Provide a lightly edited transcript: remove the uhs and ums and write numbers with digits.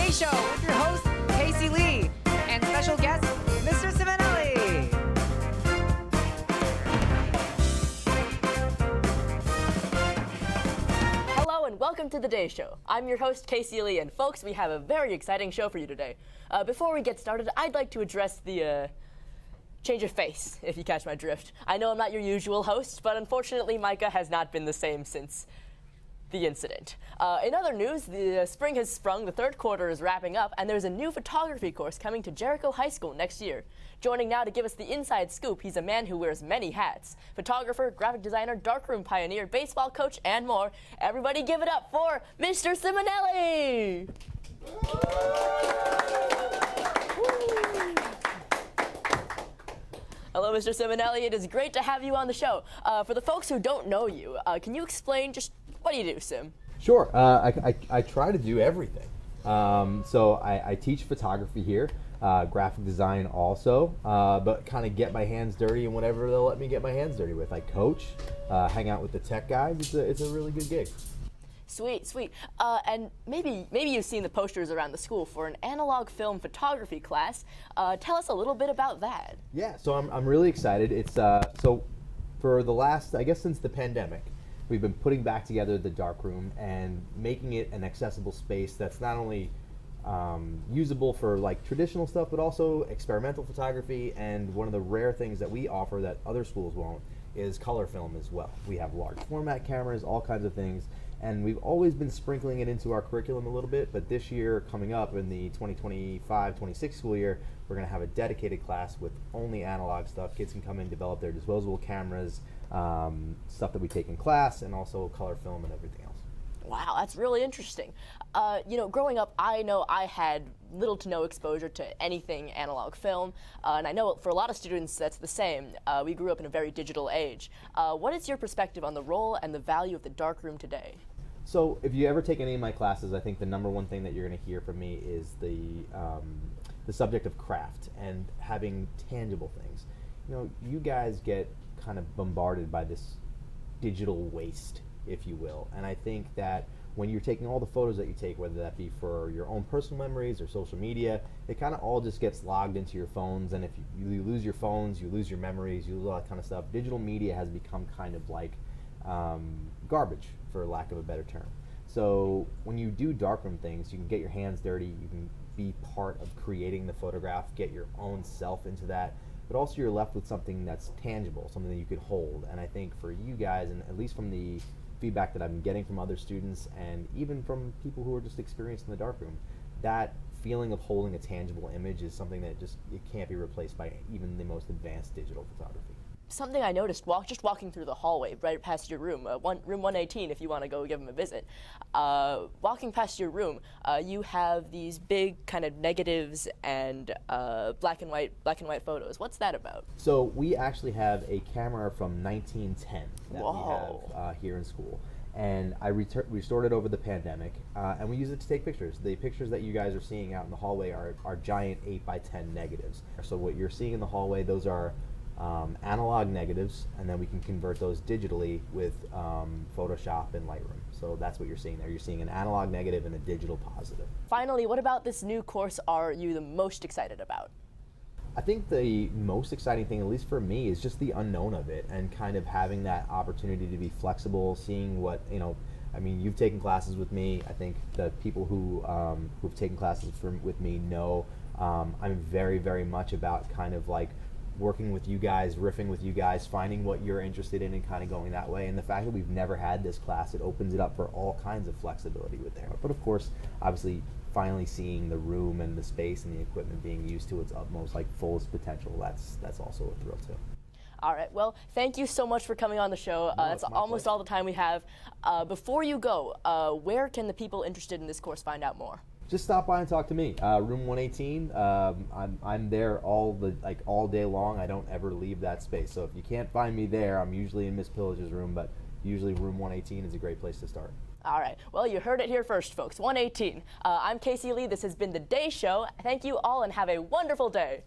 Day Show with your host, Kayce Lee, and special guest, Mr. Ciminelli. Hello and welcome to the Day Show. I'm your host, Kayce Lee, and folks, we have a very exciting show for you today. Before we get started, I'd like to address the change of face, if you catch my drift. I know I'm not your usual host, but unfortunately Micah has not been the same since the incident. In other news, the spring has sprung, the third quarter is wrapping up, and there's a new photography course coming to Jericho High School next year. Joining now to give us the inside scoop, he's a man who wears many hats. Photographer, graphic designer, darkroom pioneer, baseball coach, and more. Everybody give it up for Mr. Ciminelli! Hello, Mr. Ciminelli. It is great to have you on the show. For the folks who don't know you, can you explain just what do you do, Sim? Sure. I try to do everything. So I teach photography here, graphic design also, but kind of get my hands dirty in whatever they'll let me get my hands dirty with. I coach, hang out with the tech guys. It's a really good gig. Sweet, sweet. And maybe you've seen the posters around the school for an analog film photography class. Tell us a little bit about that. Yeah, so I'm really excited. It's so for the last, I guess since the pandemic, we've been putting back together the darkroom and making it an accessible space that's not only usable for like traditional stuff, but also experimental photography. And one of the rare things that we offer that other schools won't is color film as well. We have large format cameras, all kinds of things. And we've always been sprinkling it into our curriculum a little bit, but this year, coming up in the 2025-26 school year, we're going to have a dedicated class with only analog stuff. Kids can come in, develop their disposable cameras, stuff that we take in class, and also color film and everything else. Wow, that's really interesting. Growing up, I know I had little to no exposure to anything analog film, and I know for a lot of students that's the same. We grew up in a very digital age. What is your perspective on the role and the value of the darkroom today? So if you ever take any of my classes, I think the number one thing that you're going to hear from me is the subject of craft and having tangible things. You know, you guys get kind of bombarded by this digital waste, if you will, and I think that when you're taking all the photos that you take, whether that be for your own personal memories or social media, it kind of all just gets logged into your phones, and if you lose your phones, you lose your memories, you lose all that kind of stuff. Digital media has become kind of like garbage, for lack of a better term. So when you do darkroom things, you can get your hands dirty, you can be part of creating the photograph, get your own self into that, but also you're left with something that's tangible, something that you could hold. And I think for you guys, and at least from the feedback that I'm getting from other students and even from people who are just experienced in the darkroom, that feeling of holding a tangible image is something that it can't be replaced by even the most advanced digital photography. Something I noticed just walking through the hallway right past your room, room 118 if you want to go give them a visit. Walking past your room, you have these big kind of negatives and black and white photos. What's that about? So we actually have a camera from 1910 that Whoa. we have here in school. And I restored it over the pandemic, and we use it to take pictures. The pictures that you guys are seeing out in the hallway are giant 8x10 negatives. So what you're seeing in the hallway, those are analog negatives, and then we can convert those digitally with Photoshop and Lightroom. So that's what you're seeing there. You're seeing an analog negative and a digital positive. Finally, what about this new course are you the most excited about? I think the most exciting thing, at least for me, is just the unknown of it and kind of having that opportunity to be flexible, seeing what, I mean, you've taken classes with me. I think the people who've taken classes with me know I'm very, very much about kind of like working with you guys, riffing with you guys, finding what you're interested in and kind of going that way. And the fact that we've never had this class, it opens it up for all kinds of flexibility with there. But of course, obviously, finally seeing the room and the space and the equipment being used to its utmost, like fullest potential, that's also a thrill too. All right, well, thank you so much for coming on the show. That's almost all the time we have. Before you go, where can the people interested in this course find out more? Just stop by and talk to me. Room 118. I'm there all day long. I don't ever leave that space. So if you can't find me there, I'm usually in Miss Pillage's room, but usually room 118 is a great place to start. All right. Well, you heard it here first, folks. 118. I'm Kayce Lee. This has been The Day Show. Thank you all and have a wonderful day.